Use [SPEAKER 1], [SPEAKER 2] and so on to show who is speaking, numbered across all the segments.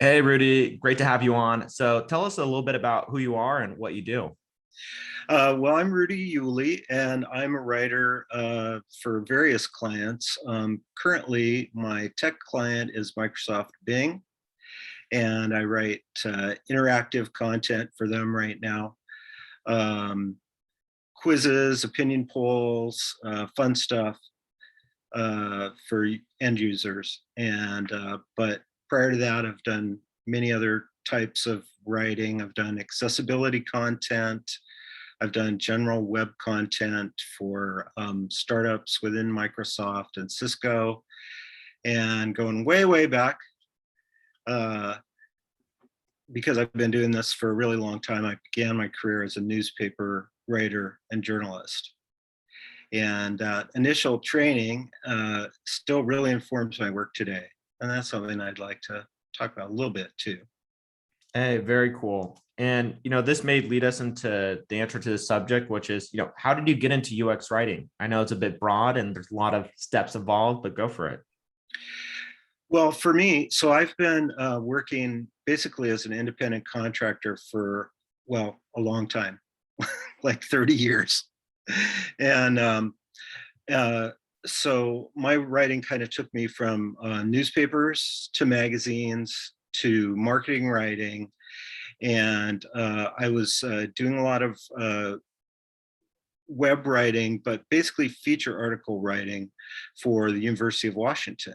[SPEAKER 1] Hey, Rudy, great to have you on. So tell us a little bit about who you are and what you do.
[SPEAKER 2] Well, I'm Rudy Yuly, and I'm a writer for various clients. Currently, my tech client is Microsoft Bing, and I write interactive content for them right now. Um, Quizzes, opinion polls, fun stuff for end users. But prior to that, I've done many other types of writing. I've done accessibility content. I've done general web content for startups within Microsoft and Cisco, and going way, way back, uh, because I've been doing this for a really long time. I began my career as a newspaper writer and journalist. And initial training still really informs my work today. And that's something I'd like to talk about a little bit too.
[SPEAKER 1] Hey, very cool. And this may lead us into the answer to the subject, which is, how did you get into UX writing? I know it's a bit broad and there's a lot of steps involved, but go for it.
[SPEAKER 2] Well, for me, so I've been working basically as an independent contractor for, well, a long time, like 30 years. And uh, so my writing kind of took me from newspapers to magazines to marketing writing. And I was doing a lot of web writing, but basically feature article writing for the University of Washington.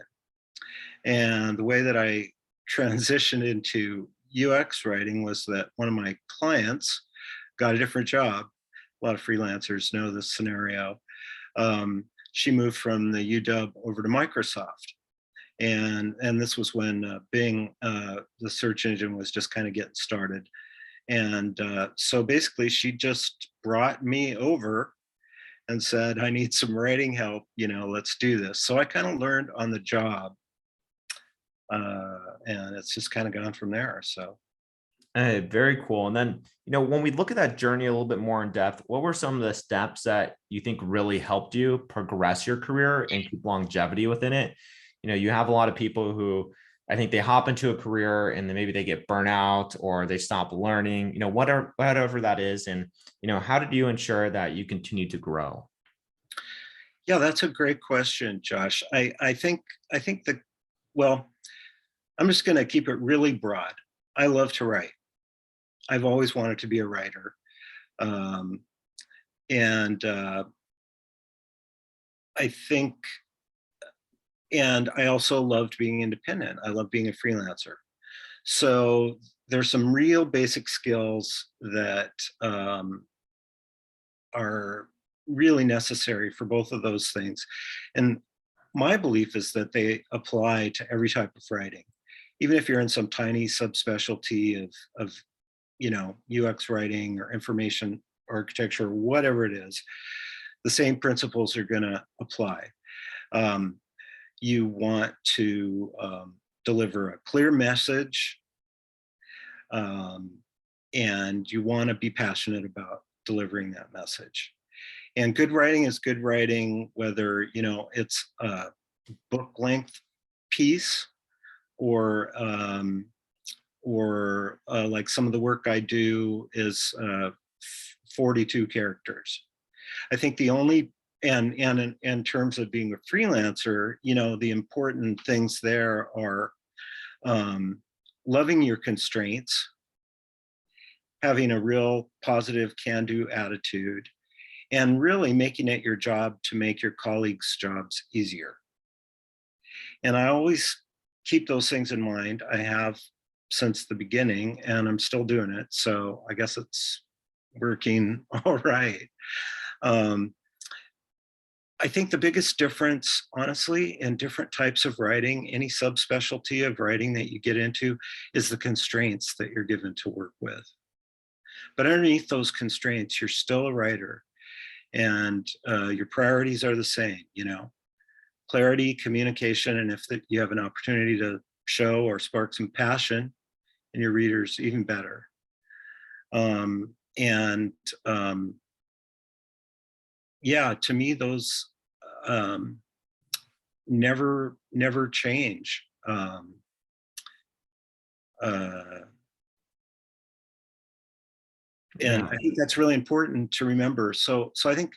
[SPEAKER 2] And the way that I transitioned into UX writing was that one of my clients got a different job. A lot of freelancers know this scenario. She moved from the UW over to Microsoft. And this was when Bing, the search engine, was just kind of getting started. And so basically, she just brought me over and said, I need some writing help, let's do this. So I kind of learned on the job, and it's just kind of gone from there. So,
[SPEAKER 1] Hey, very cool. And then, when we look at that journey a little bit more in depth, what were some of the steps that you think really helped you progress your career and keep longevity within it? You have a lot of people who I think they hop into a career and then maybe they get burnout or they stop learning, whatever that is. And, how did you ensure that you continue to grow?
[SPEAKER 2] yeah, that's a great question, Josh. I think that, well, I'm just going to keep it really broad. I love to write. I've always wanted to be a writer. Um, and I think, and I also loved being independent. I love being a freelancer. So there's some real basic skills that are really necessary for both of those things. And my belief is that they apply to every type of writing, even if you're in some tiny subspecialty of UX writing or information architecture, or whatever it is. The same principles are going to apply. Um, you want to deliver a clear message, um, and you want to be passionate about delivering that message. And good writing is good writing, whether it's a book length piece or like some of the work I do is 42 characters. I think the only and in terms of being a freelancer, the important things there are um, loving your constraints, having a real positive can-do attitude, and really making it your job to make your colleagues' jobs easier. And I always keep those things in mind. I have since the beginning, and I'm still doing it. So I guess it's working all right. Um, I think the biggest difference, honestly, in different types of writing, any subspecialty of writing that you get into, is the constraints that you're given to work with. But underneath those constraints, you're still a writer, and your priorities are the same. Clarity, communication, and if you have an opportunity to show or spark some passion in your readers, even better. And yeah, to me, those um, never change. and
[SPEAKER 1] Yeah.
[SPEAKER 2] I think that's really important to remember. So I think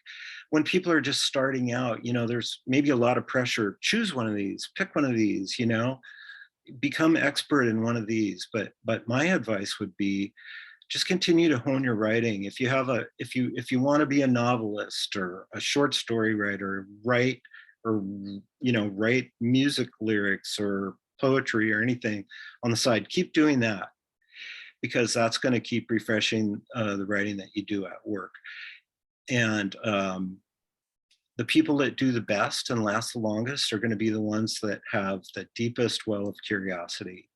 [SPEAKER 2] when people are just starting out, there's maybe a lot of pressure. Choose one of these, pick one of these, become expert in one of these. But my advice would be just continue to hone your writing. If you want to be a novelist or a short story writer, or write music lyrics or poetry or anything on the side, keep doing that, because that's going to keep refreshing the writing that you do at work. And the people that do the best and last the longest are going to be the ones that have the deepest well of curiosity.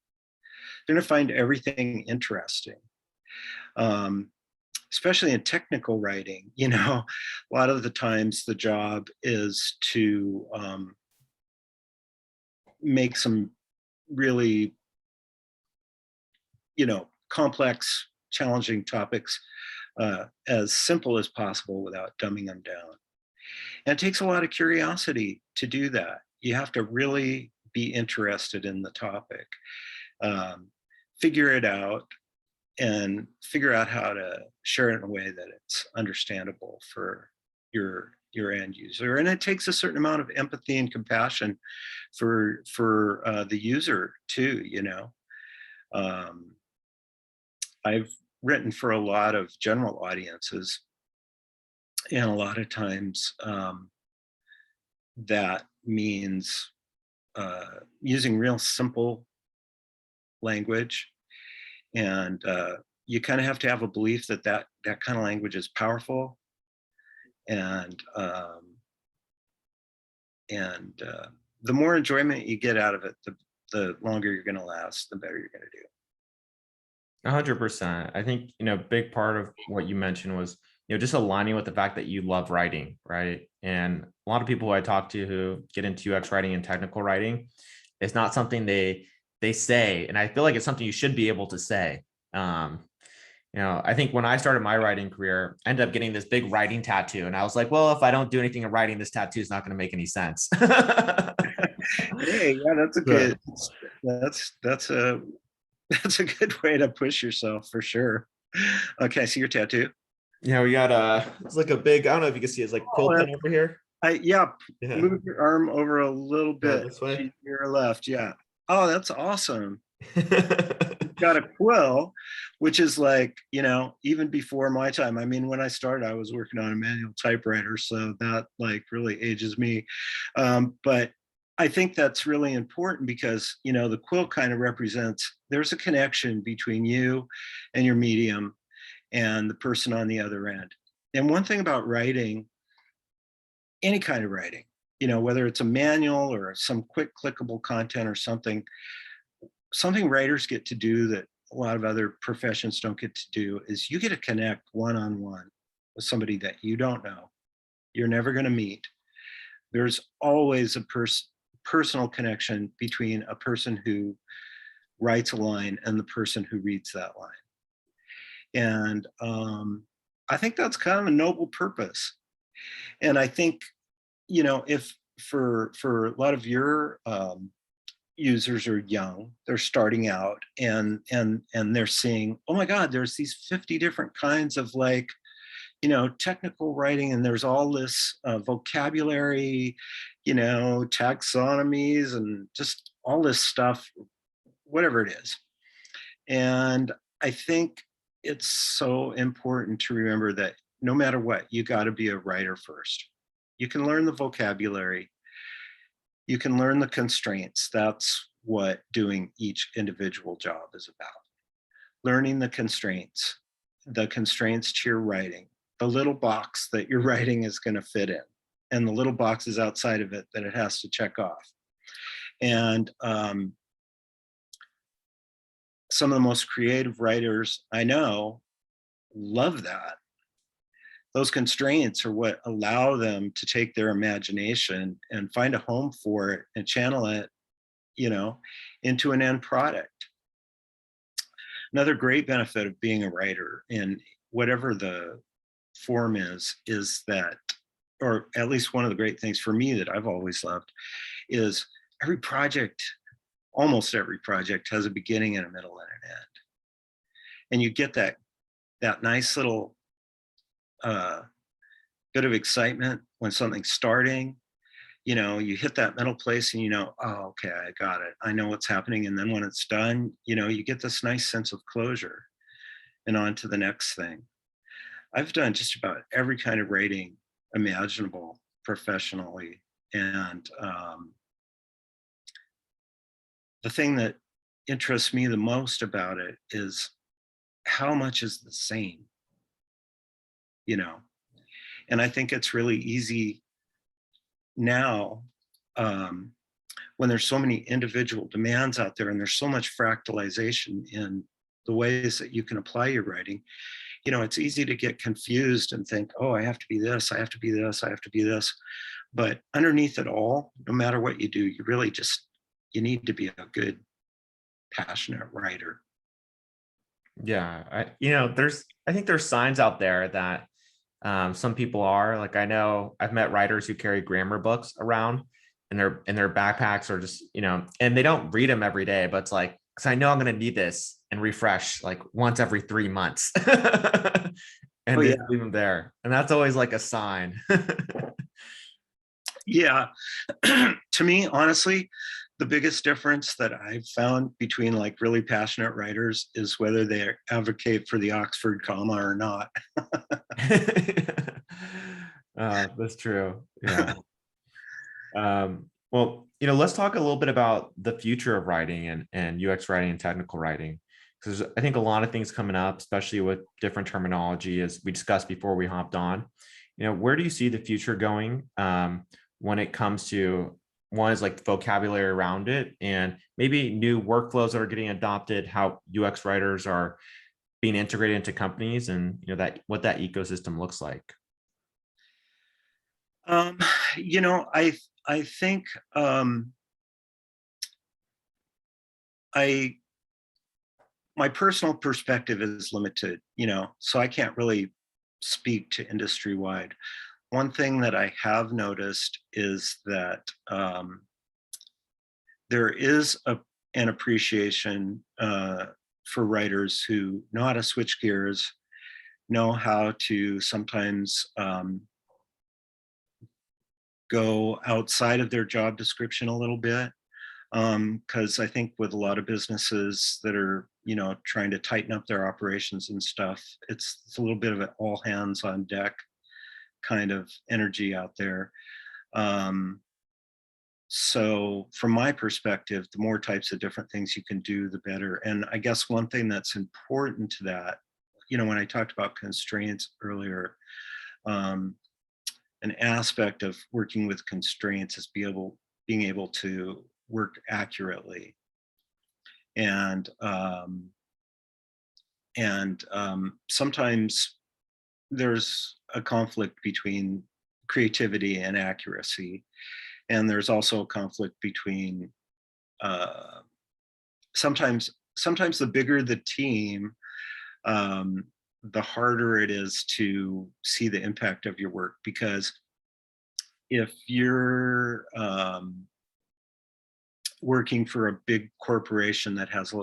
[SPEAKER 2] They're going to find everything interesting, especially in technical writing. A lot of the times the job is to make some really, complex, challenging topics as simple as possible without dumbing them down. And it takes a lot of curiosity to do that. You have to really be interested in the topic, figure it out, and figure out how to share it in a way that it's understandable for your end user. And it takes a certain amount of empathy and compassion for the user too. I've written for a lot of general audiences, and a lot of times that means using real simple language, and you kind of have to have a belief that kind of language is powerful, and the more enjoyment you get out of it, the longer you're going to last, the better you're going to do.
[SPEAKER 1] 100%. I think, big part of what you mentioned was, just aligning with the fact that you love writing, right? And a lot of people who I talk to who get into UX writing and technical writing, it's not something they say, and I feel like it's something you should be able to say. I think when I started my writing career, I ended up getting this big writing tattoo, and I was like, well, if I don't do anything in writing, this tattoo is not going to make any sense.
[SPEAKER 2] Hey, yeah, that's a
[SPEAKER 1] So,
[SPEAKER 2] good. That's a that's a good way to push yourself for sure. Okay, I see your tattoo.
[SPEAKER 1] we got it's like a big, I don't know if you can see, it's like
[SPEAKER 2] Oh,
[SPEAKER 1] quilt pen over here.
[SPEAKER 2] yeah.
[SPEAKER 1] Yeah.
[SPEAKER 2] Move your arm over a little
[SPEAKER 1] Yeah,
[SPEAKER 2] bit
[SPEAKER 1] this way.
[SPEAKER 2] to your left. Yeah. Oh, that's awesome. Got a quill, which is like, even before my time. I mean, when I started, I was working on a manual typewriter, so that like really ages me. But I think that's really important because, the quill kind of represents, there's a connection between you and your medium and the person on the other end. And one thing about writing, any kind of writing, whether it's a manual or some quick clickable content or something writers get to do that a lot of other professions don't get to do, is you get to connect one-on-one with somebody that you don't know, you're never going to meet. There's always a personal connection between a person who writes a line and the person who reads that line. And I think that's kind of a noble purpose. And I think, if for a lot of your users are young, they're starting out, and they're seeing, oh my God, there's these 50 different kinds of technical writing, and there's all this vocabulary, taxonomies, and just all this stuff, whatever it is. And I think it's so important to remember that no matter what, you got to be a writer first. You can learn the vocabulary, you can learn the constraints. That's what doing each individual job is about. Learning the constraints to your writing, the little box that your writing is going to fit in, and the little boxes outside of it that it has to check off. And some of the most creative writers I know love that. Those constraints are what allow them to take their imagination and find a home for it and channel it, into an end product. Another great benefit of being a writer, in whatever the form is that, or at least one of the great things for me that I've always loved, is every project almost every project has a beginning and a middle and an end. And you get that nice little uh, bit of excitement when something's starting. You hit that middle place and oh, okay, I got it. I know what's happening. And then when it's done, you get this nice sense of closure and on to the next thing. I've done just about every kind of writing imaginable professionally. And the thing that interests me the most about it is how much is the same, you know? And I think it's really easy now, um, when there's so many individual demands out there and there's so much fractalization in the ways that you can apply your writing, it's easy to get confused and think, oh, I have to be this, I have to be this, I have to be this. But underneath it all, no matter what you do, you need to be a good, passionate writer.
[SPEAKER 1] Yeah, I think there's signs out there that some people are like, I know I've met writers who carry grammar books around and their backpacks are just, and they don't read them every day, but it's like, because I know I'm going to need this and refresh like once every 3 months.
[SPEAKER 2] Oh
[SPEAKER 1] And they
[SPEAKER 2] yeah,
[SPEAKER 1] leave them there. And that's always like a sign.
[SPEAKER 2] yeah. To me, honestly, the biggest difference that I've found between like really passionate writers is whether they advocate for the Oxford comma or not.
[SPEAKER 1] That's true. Yeah. Well, let's talk a little bit about the future of writing and UX writing and technical writing. Because I think a lot of things coming up, especially with different terminology, as we discussed before we hopped on. Where do you see the future going when it comes to one is like vocabulary around it and maybe new workflows that are getting adopted, how UX writers are being integrated into companies and that what that ecosystem looks like?
[SPEAKER 2] Um, I think I my personal perspective is limited, so I can't really speak to industry wide. One thing that I have noticed is that there is an appreciation for writers who know how to switch gears, know how to sometimes go outside of their job description a little bit. Because I think with a lot of businesses that are, trying to tighten up their operations and stuff, it's a little bit of an all hands on deck kind of energy out there. So from my perspective, the more types of different things you can do, the better. And I guess one thing that's important to that, when I talked about constraints earlier, um, an aspect of working with constraints is being able to work accurately. And sometimes there's a conflict between creativity and accuracy, and there's also a conflict between uh, sometimes the bigger the team, the harder it is to see the impact of your work, because if you're working for a big corporation that has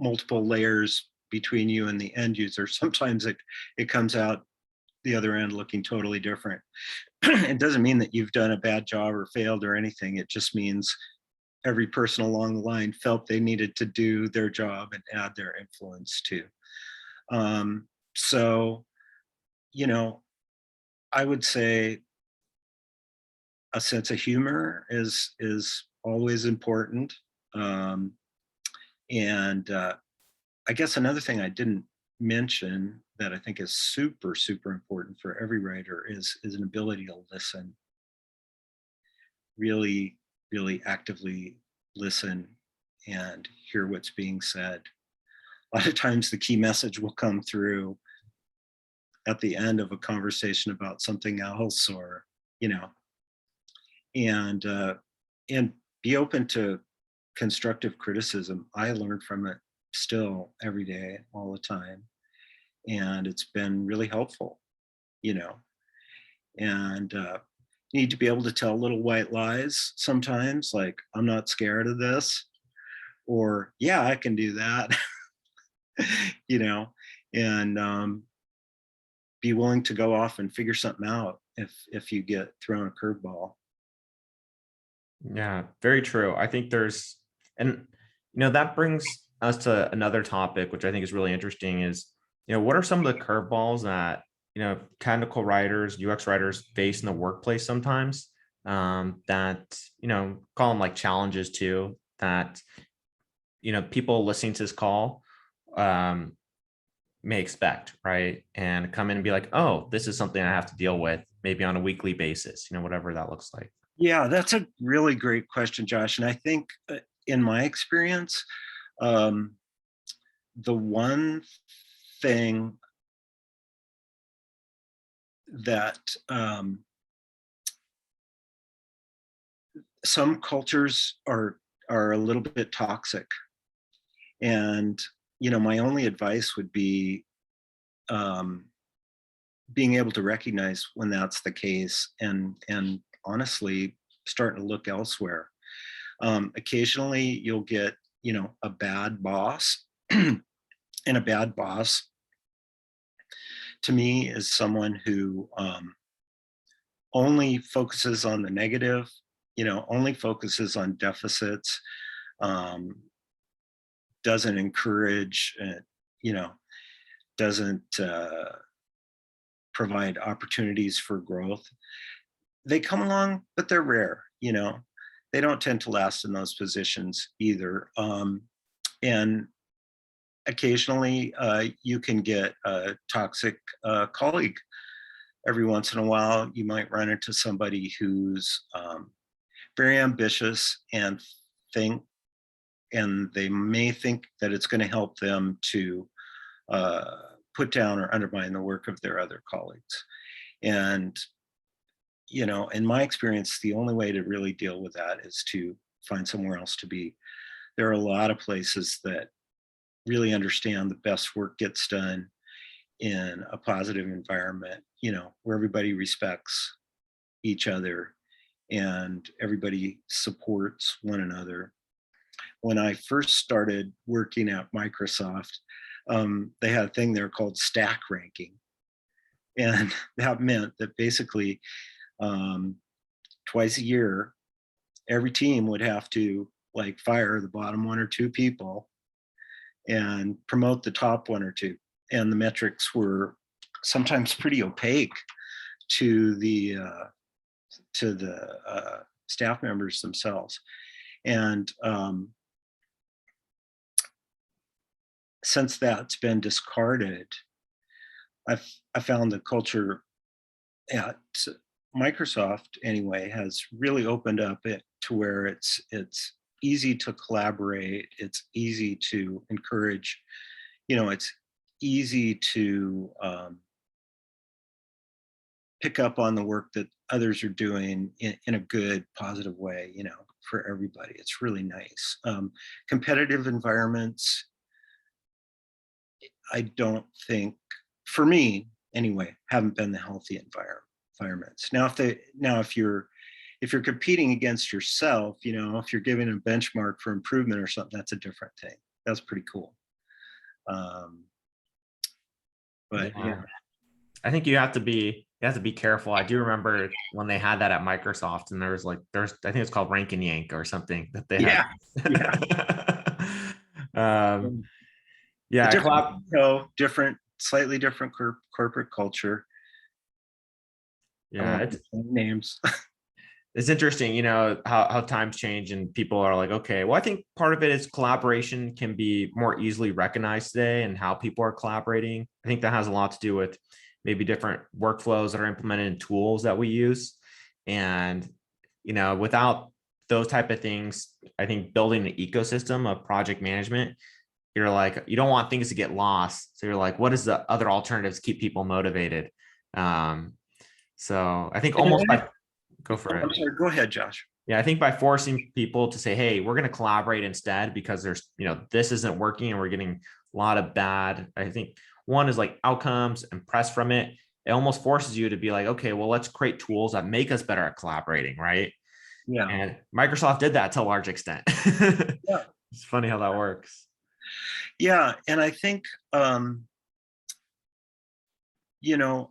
[SPEAKER 2] multiple layers between you and the end user, sometimes it comes out the other end looking totally different. It doesn't mean that you've done a bad job or failed or anything. It just means every person along the line felt they needed to do their job and add their influence too. So, I would say a sense of humor is always important. Um, and I guess another thing I didn't mention that I think is super, super important for every writer is an ability to listen, really, really actively listen and hear what's being said. A lot of times the key message will come through at the end of a conversation about something else, or, you know, and and be open to constructive criticism. I learn from it still every day, all the time, and it's been really helpful, you know. And need to be able to tell little white lies sometimes, like, I'm not scared of this, or yeah, I can do that, you know, and be willing to go off and figure something out if you get thrown a curveball.
[SPEAKER 1] Yeah, very true. I think and that brings us to another topic, which I think is really interesting is, what are some of the curveballs that, technical writers, UX writers face in the workplace sometimes, that, call them like challenges too, that, people listening to this call, um, may expect, right? And come in and be like, oh, this is something I have to deal with maybe on a weekly basis, whatever that looks like.
[SPEAKER 2] Yeah, that's a really great question, Josh. And I think in my experience, um, the one thing that some cultures are a little bit toxic, and my only advice would be um, being able to recognize when that's the case, and honestly starting to look elsewhere. Occasionally you'll get a bad boss, and a bad boss to me is someone who only focuses on the negative, only focuses on deficits, um, doesn't encourage, you know, doesn't provide opportunities for growth. They come along, but they're rare. They don't tend to last in those positions either. And occasionally, you can get a toxic colleague. Every once in a while, you might run into somebody who's very ambitious think, and they may think that it's going to help them to put down or undermine the work of their other colleagues. And in my experience, the only way to really deal with that is to find somewhere else to be. There are a lot of places that really understand the best work gets done in a positive environment, where everybody respects each other and everybody supports one another. When I first started working at Microsoft, they had a thing there called stack ranking. And that meant that basically twice a year, every team would have to like fire the bottom one or two people and promote the top one or two. And the metrics were sometimes pretty opaque to the staff members themselves. And since that's been discarded, I found the culture at Microsoft anyway has really opened up it to where it's easy to collaborate, it's easy to encourage, it's easy to pick up on the work that others are doing in a good, positive way, for everybody. It's really nice. Competitive environments, I don't think, for me anyway, haven't been the healthy environments. Now, if you're competing against yourself, if you're giving a benchmark for improvement or something, that's a different thing. That's pretty cool. But yeah.
[SPEAKER 1] I think you have to be careful. I do remember when they had that at Microsoft, and there's I think it's called rank and yank or something that they had.
[SPEAKER 2] Different, slightly different corporate culture.
[SPEAKER 1] Yeah, it's
[SPEAKER 2] names.
[SPEAKER 1] It's interesting, how times change and people are like, okay, well, I think part of it is collaboration can be more easily recognized today and how people are collaborating. I think that has a lot to do with maybe different workflows that are implemented in tools that we use. And, without those type of things, I think building an ecosystem of project management, you're like, you don't want things to get lost. So you're like, what is the other alternatives to keep people motivated? So I think go for it.
[SPEAKER 2] I'm sorry, go ahead, Josh.
[SPEAKER 1] Yeah, I think by forcing people to say, hey, we're going to collaborate instead because there's, this isn't working and we're getting a lot of bad, I think one is like outcomes and press from it. It almost forces you to be like, okay, well, let's create tools that make us better at collaborating, right?
[SPEAKER 2] Yeah.
[SPEAKER 1] And Microsoft did that to a large extent.
[SPEAKER 2] Yeah.
[SPEAKER 1] It's funny how that works.
[SPEAKER 2] Yeah, and I think, you know,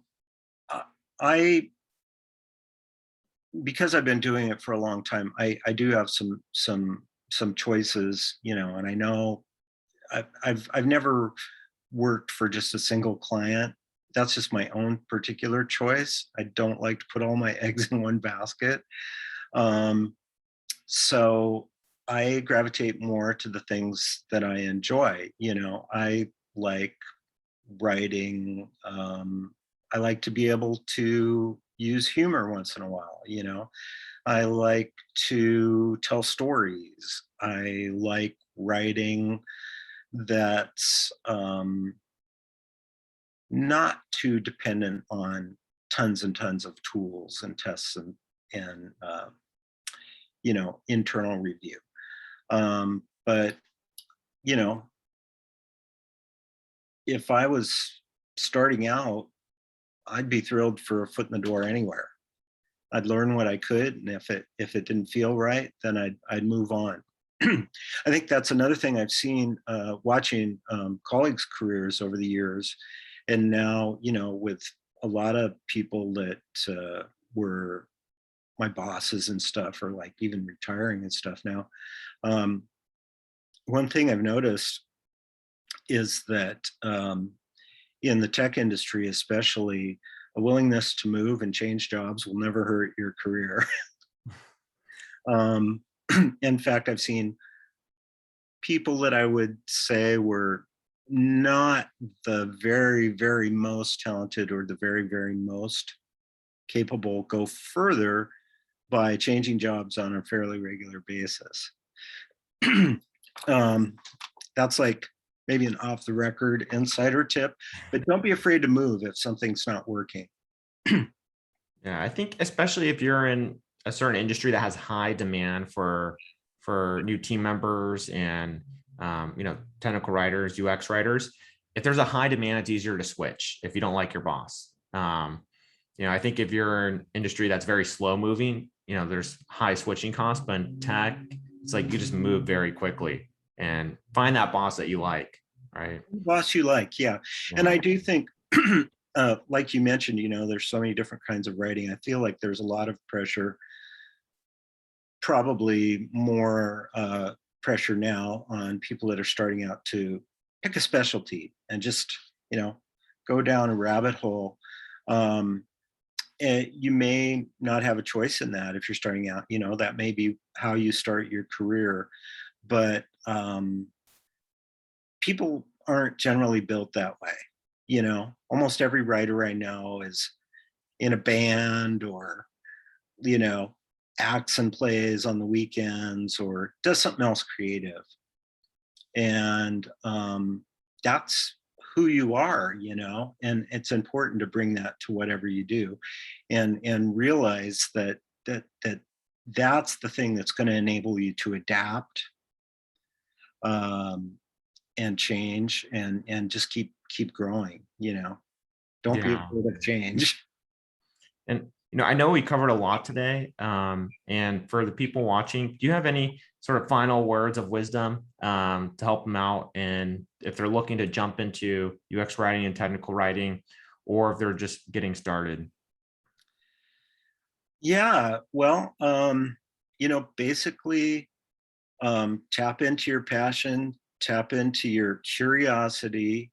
[SPEAKER 2] uh, I because I've been doing it for a long time, I do have some choices, and I know I've never worked for just a single client. That's just my own particular choice. I don't like to put all my eggs in one basket. Um, so I gravitate more to the things that I enjoy. I like writing. I like to be able to use humor once in a while. I like to tell stories. I like writing that's not too dependent on tons and tons of tools and tests and internal review. But you know, if I was starting out, I'd be thrilled for a foot in the door anywhere. I'd learn what I could, and if it didn't feel right, then I'd move on. I think that's another thing I've seen watching colleagues' careers over the years, and now with a lot of people that were my bosses and stuff, or like even retiring and stuff now. Um, One thing I've noticed is that in the tech industry, especially, a willingness to move and change jobs will never hurt your career. um, in fact, I've seen people that I would say were not the very, very most talented or the very, very most capable go further by changing jobs on a fairly regular basis. um, that's like maybe an off the record insider tip, but don't be afraid to move if something's not working.
[SPEAKER 1] Yeah, I think especially if you're in a certain industry that has high demand for new team members and technical writers, UX writers, if there's a high demand, it's easier to switch if you don't like your boss. I think if you're in an industry that's very slow moving, there's high switching costs, but in tech, it's like you just move very quickly and find that boss that you like, right?
[SPEAKER 2] Boss you like, yeah. And
[SPEAKER 1] Yeah.
[SPEAKER 2] I do think, like you mentioned, there's so many different kinds of writing. I feel like there's a lot of pressure, probably more pressure now on people that are starting out to pick a specialty and just, go down a rabbit hole. Um, and you may not have a choice in that if you're starting out. That may be how you start your career, but people aren't generally built that way. Almost every writer I know is in a band, or you know acts and plays on the weekends, or does something else creative, and that's who you are. And it's important to bring that to whatever you do, and realize that's the thing that's going to enable you to adapt, um, and change, and just keep growing. Don't be
[SPEAKER 1] Yeah.
[SPEAKER 2] afraid of change.
[SPEAKER 1] And I know we covered a lot today. And for the people watching, do you have any sort of final words of wisdom to help them out? And if they're looking to jump into UX writing and technical writing, or if they're just getting started?
[SPEAKER 2] Yeah, well, basically, tap into your passion, tap into your curiosity,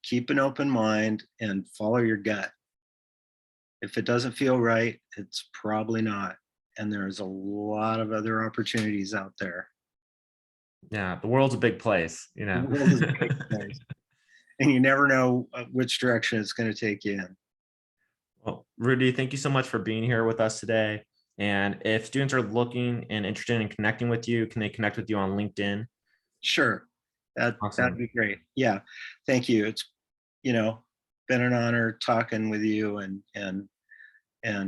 [SPEAKER 2] keep an open mind and follow your gut. If it doesn't feel right, it's probably not. And there's a lot of other opportunities out there.
[SPEAKER 1] Yeah, the world's a big place,
[SPEAKER 2] The world is a big place, and you never know which direction it's going to take you in.
[SPEAKER 1] Well, Rudy, thank you so much for being here with us today. And if students are looking and interested in connecting with you, can they connect with you on LinkedIn?
[SPEAKER 2] Sure, that'd
[SPEAKER 1] Awesome.
[SPEAKER 2] be great. Yeah, thank you. It's you know been an honor talking with you, and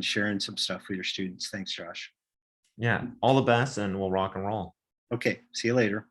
[SPEAKER 2] sharing some stuff with your students. Thanks, Josh.
[SPEAKER 1] Yeah, all the best, and we'll rock and roll.
[SPEAKER 2] Okay, see you later.